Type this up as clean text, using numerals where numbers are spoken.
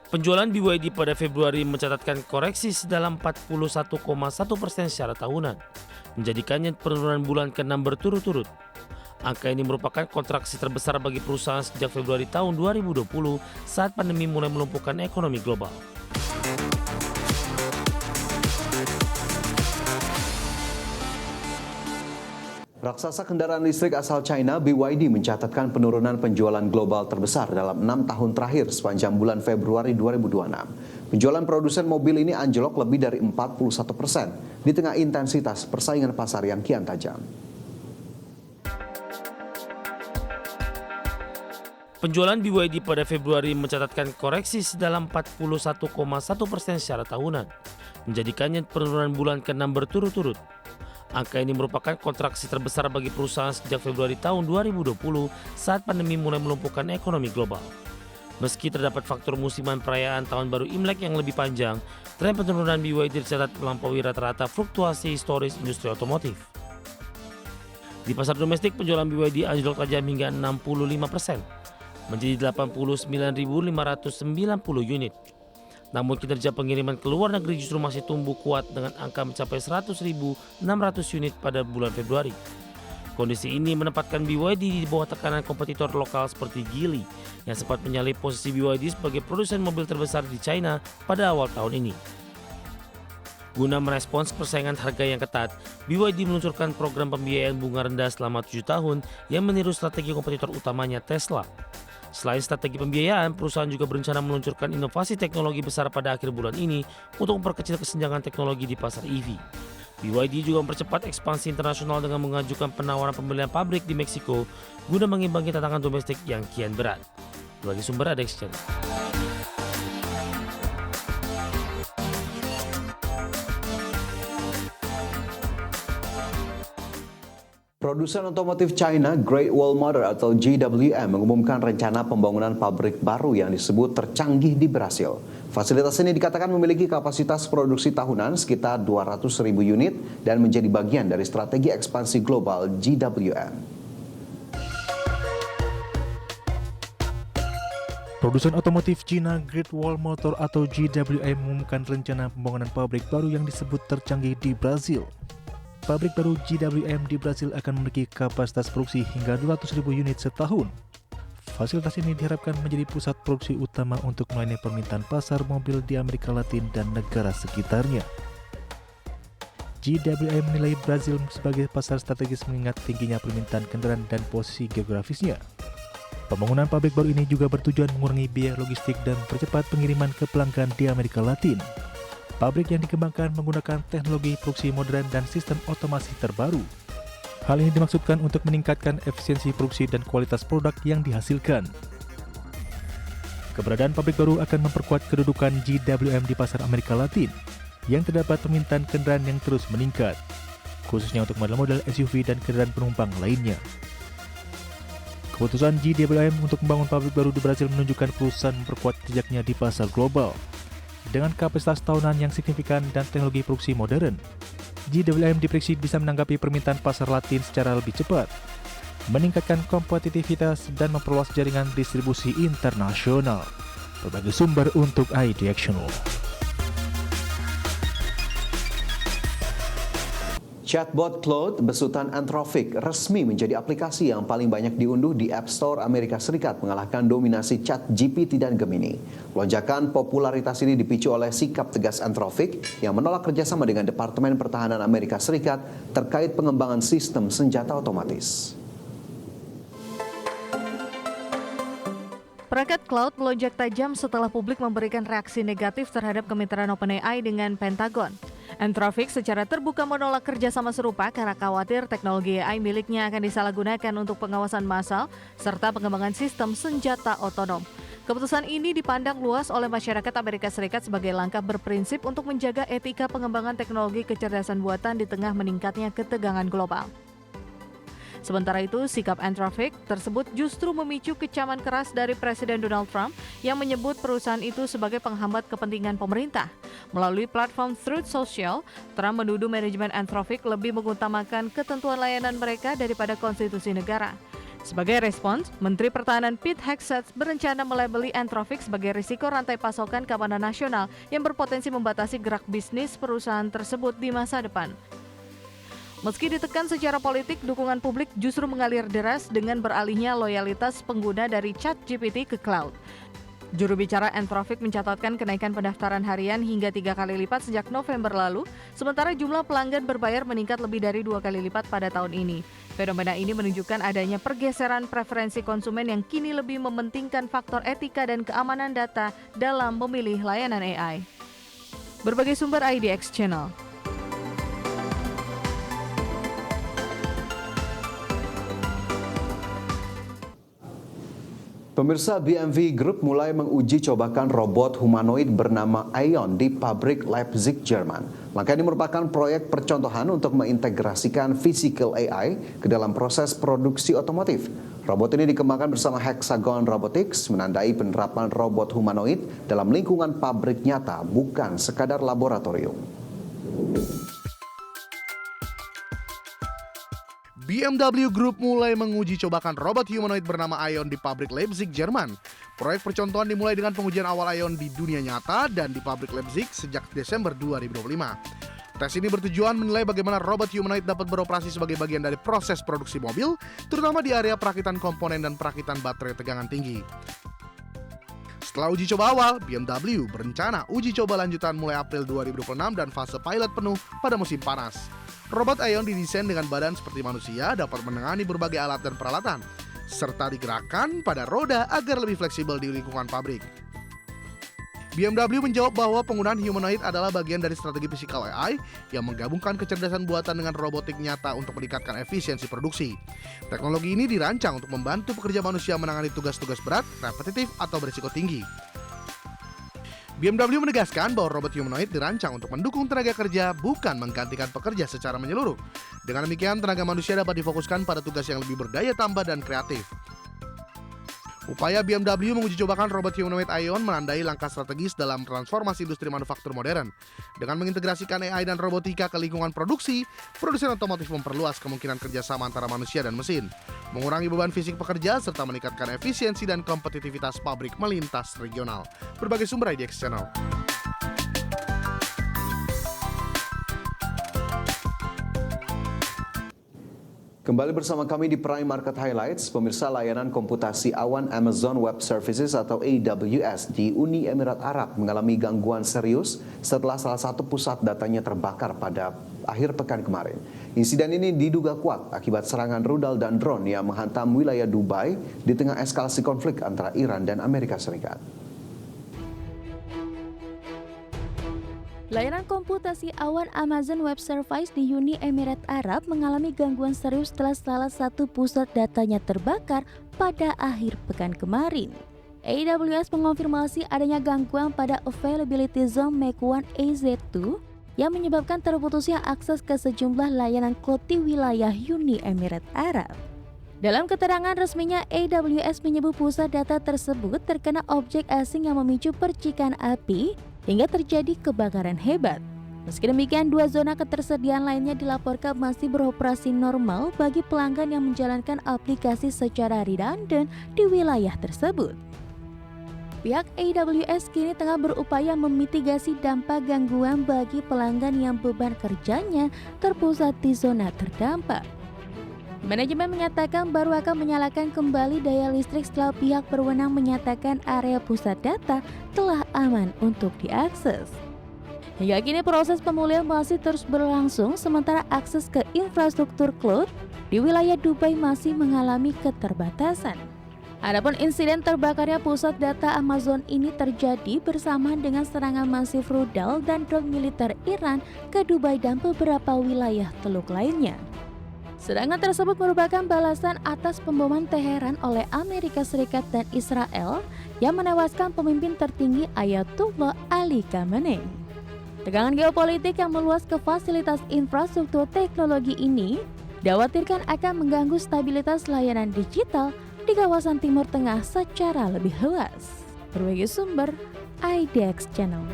Penjualan BYD pada Februari mencatatkan koreksi sedalam 41,1% secara tahunan, menjadikannya penurunan bulan ke-6 berturut-turut. Angka ini merupakan kontraksi terbesar bagi perusahaan sejak Februari tahun 2020 saat pandemi mulai melumpuhkan ekonomi global. Raksasa kendaraan listrik asal China, BYD mencatatkan penurunan penjualan global terbesar dalam 6 tahun terakhir sepanjang bulan Februari 2026. Penjualan produsen mobil ini anjlok lebih dari 41% di tengah intensitas persaingan pasar yang kian tajam. Penjualan BYD pada Februari mencatatkan koreksi sedalam 41,1% secara tahunan, menjadikannya penurunan bulan ke-6 berturut-turut. Angka ini merupakan kontraksi terbesar bagi perusahaan sejak Februari tahun 2020 saat pandemi mulai melumpuhkan ekonomi global. Meski terdapat faktor musiman perayaan Tahun Baru Imlek yang lebih panjang, tren penurunan BYD tercatat melampaui rata-rata fluktuasi historis industri otomotif. Di pasar domestik, penjualan BYD anjlok tajam hingga 65%, menjadi 89.590 unit. Namun kinerja pengiriman ke luar negeri justru masih tumbuh kuat dengan angka mencapai 100.600 unit pada bulan Februari. Kondisi ini menempatkan BYD di bawah tekanan kompetitor lokal seperti Geely yang sempat menyalip posisi BYD sebagai produsen mobil terbesar di China pada awal tahun ini. Guna merespons persaingan harga yang ketat, BYD meluncurkan program pembiayaan bunga rendah selama 7 tahun yang meniru strategi kompetitor utamanya Tesla. Selain strategi pembiayaan, perusahaan juga berencana meluncurkan inovasi teknologi besar pada akhir bulan ini untuk memperkecil kesenjangan teknologi di pasar EV. BYD juga mempercepat ekspansi internasional dengan mengajukan penawaran pembelian pabrik di Meksiko guna mengimbangi tantangan domestik yang kian berat. Bagi sumber ada Exchange. Produsen otomotif China Great Wall Motor atau GWM mengumumkan rencana pembangunan pabrik baru yang disebut tercanggih di Brasil. Fasilitas ini dikatakan memiliki kapasitas produksi tahunan sekitar 200.000 unit dan menjadi bagian dari strategi ekspansi global GWM. Produsen otomotif China Great Wall Motor atau GWM mengumumkan rencana pembangunan pabrik baru yang disebut tercanggih di Brasil. Pabrik baru GWM di Brasil akan memiliki kapasitas produksi hingga 200.000 unit setahun. Fasilitas ini diharapkan menjadi pusat produksi utama untuk melayani permintaan pasar mobil di Amerika Latin dan negara sekitarnya. GWM menilai Brasil sebagai pasar strategis mengingat tingginya permintaan kendaraan dan posisi geografisnya. Pembangunan pabrik baru ini juga bertujuan mengurangi biaya logistik dan percepat pengiriman ke pelanggan di Amerika Latin. Pabrik yang dikembangkan menggunakan teknologi produksi modern dan sistem otomasi terbaru. Hal ini dimaksudkan untuk meningkatkan efisiensi produksi dan kualitas produk yang dihasilkan. Keberadaan pabrik baru akan memperkuat kedudukan GWM di pasar Amerika Latin, yang terdapat permintaan kendaraan yang terus meningkat, khususnya untuk model-model SUV dan kendaraan penumpang lainnya. Keputusan GWM untuk membangun pabrik baru di Brasil menunjukkan perusahaan memperkuat jejaknya di pasar global. Dengan kapasitas tahunan yang signifikan dan teknologi produksi modern, GWM diprediksi bisa menanggapi permintaan pasar Latin secara lebih cepat, meningkatkan kompetitivitas dan memperluas jaringan distribusi internasional. Berbagai sumber untuk ID Actionable. Chatbot Claude besutan Anthropic resmi menjadi aplikasi yang paling banyak diunduh di App Store Amerika Serikat, mengalahkan dominasi ChatGPT dan Gemini. Lonjakan popularitas ini dipicu oleh sikap tegas Anthropic yang menolak kerjasama dengan Departemen Pertahanan Amerika Serikat terkait pengembangan sistem senjata otomatis. Perangkat cloud melonjak tajam setelah publik memberikan reaksi negatif terhadap kemitraan OpenAI dengan Pentagon. Anthropic secara terbuka menolak kerjasama serupa karena khawatir teknologi AI miliknya akan disalahgunakan untuk pengawasan massal serta pengembangan sistem senjata otonom. Keputusan ini dipandang luas oleh masyarakat Amerika Serikat sebagai langkah berprinsip untuk menjaga etika pengembangan teknologi kecerdasan buatan di tengah meningkatnya ketegangan global. Sementara itu, sikap Anthropic tersebut justru memicu kecaman keras dari Presiden Donald Trump yang menyebut perusahaan itu sebagai penghambat kepentingan pemerintah. Melalui platform Truth Social, Trump menuduh manajemen Anthropic lebih mengutamakan ketentuan layanan mereka daripada konstitusi negara. Sebagai respons, Menteri Pertahanan Pete Hegseth berencana melabeli Anthropic sebagai risiko rantai pasokan keamanan nasional yang berpotensi membatasi gerak bisnis perusahaan tersebut di masa depan. Meski ditekan secara politik, dukungan publik justru mengalir deras dengan beralihnya loyalitas pengguna dari ChatGPT ke cloud. Juru bicara Anthropic mencatatkan kenaikan pendaftaran harian hingga 3 kali lipat sejak November lalu, sementara jumlah pelanggan berbayar meningkat lebih dari 2 kali lipat pada tahun ini. Fenomena ini menunjukkan adanya pergeseran preferensi konsumen yang kini lebih mementingkan faktor etika dan keamanan data dalam memilih layanan AI. Berbagai sumber IDX Channel. Pemirsa, BMW Group mulai menguji cobakan robot humanoid bernama Aion di pabrik Leipzig, Jerman. Langkah ini merupakan proyek percontohan untuk mengintegrasikan physical AI ke dalam proses produksi otomotif. Robot ini dikembangkan bersama Hexagon Robotics, menandai penerapan robot humanoid dalam lingkungan pabrik nyata, bukan sekadar laboratorium. BMW Group mulai menguji cobakan robot humanoid bernama Aion di pabrik Leipzig, Jerman. Proyek percontohan dimulai dengan pengujian awal Aion di dunia nyata dan di pabrik Leipzig sejak Desember 2025. Tes ini bertujuan menilai bagaimana robot humanoid dapat beroperasi sebagai bagian dari proses produksi mobil, terutama di area perakitan komponen dan perakitan baterai tegangan tinggi. Setelah uji coba awal, BMW berencana uji coba lanjutan mulai April 2026 dan fase pilot penuh pada musim panas. Robot Aion didesain dengan badan seperti manusia, dapat menangani berbagai alat dan peralatan, serta digerakkan pada roda agar lebih fleksibel di lingkungan pabrik. BMW menjawab bahwa penggunaan humanoid adalah bagian dari strategi physical AI yang menggabungkan kecerdasan buatan dengan robotik nyata untuk meningkatkan efisiensi produksi. Teknologi ini dirancang untuk membantu pekerja manusia menangani tugas-tugas berat, repetitif, atau berisiko tinggi. BMW menegaskan bahwa robot humanoid dirancang untuk mendukung tenaga kerja, bukan menggantikan pekerja secara menyeluruh. Dengan demikian, tenaga manusia dapat difokuskan pada tugas yang lebih berdaya tambah dan kreatif. Upaya BMW menguji cobakan robot humanoid Aion menandai langkah strategis dalam transformasi industri manufaktur modern. Dengan mengintegrasikan AI dan robotika ke lingkungan produksi, produsen otomotif memperluas kemungkinan kerjasama antara manusia dan mesin, mengurangi beban fisik pekerja, serta meningkatkan efisiensi dan kompetitivitas pabrik melintas regional. Berbagai sumber IDX Channel. Kembali bersama kami di Prime Market Highlights. Pemirsa, layanan komputasi awan Amazon Web Services atau AWS di Uni Emirat Arab mengalami gangguan serius setelah salah satu pusat datanya terbakar pada akhir pekan kemarin. Insiden ini diduga kuat akibat serangan rudal dan drone yang menghantam wilayah Dubai di tengah eskalasi konflik antara Iran dan Amerika Serikat. Layanan komputasi awan Amazon Web Services di Uni Emirat Arab mengalami gangguan serius setelah salah satu pusat datanya terbakar pada akhir pekan kemarin. AWS mengonfirmasi adanya gangguan pada Availability Zone Make 1 AZ2 yang menyebabkan terputusnya akses ke sejumlah layanan cloud di wilayah Uni Emirat Arab. Dalam keterangan resminya, AWS menyebut pusat data tersebut terkena objek asing yang memicu percikan api hingga terjadi kebakaran hebat. Meski demikian, 2 zona ketersediaan lainnya dilaporkan masih beroperasi normal bagi pelanggan yang menjalankan aplikasi secara redundant di wilayah tersebut. Pihak AWS kini tengah berupaya memitigasi dampak gangguan bagi pelanggan yang beban kerjanya terpusat di zona terdampak. Manajemen menyatakan baru akan menyalakan kembali daya listrik setelah pihak berwenang menyatakan area pusat data telah aman untuk diakses. Hingga kini proses pemulihan masih terus berlangsung sementara akses ke infrastruktur cloud di wilayah Dubai masih mengalami keterbatasan. Adapun insiden terbakarnya pusat data Amazon ini terjadi bersamaan dengan serangan masif rudal dan drone militer Iran ke Dubai dan beberapa wilayah Teluk lainnya. Serangan tersebut merupakan balasan atas pemboman Teheran oleh Amerika Serikat dan Israel yang menewaskan pemimpin tertinggi Ayatollah Ali Khamenei. Tegangan geopolitik yang meluas ke fasilitas infrastruktur teknologi ini dikhawatirkan akan mengganggu stabilitas layanan digital di kawasan Timur Tengah secara lebih luas. Berbagai sumber IDX Channel.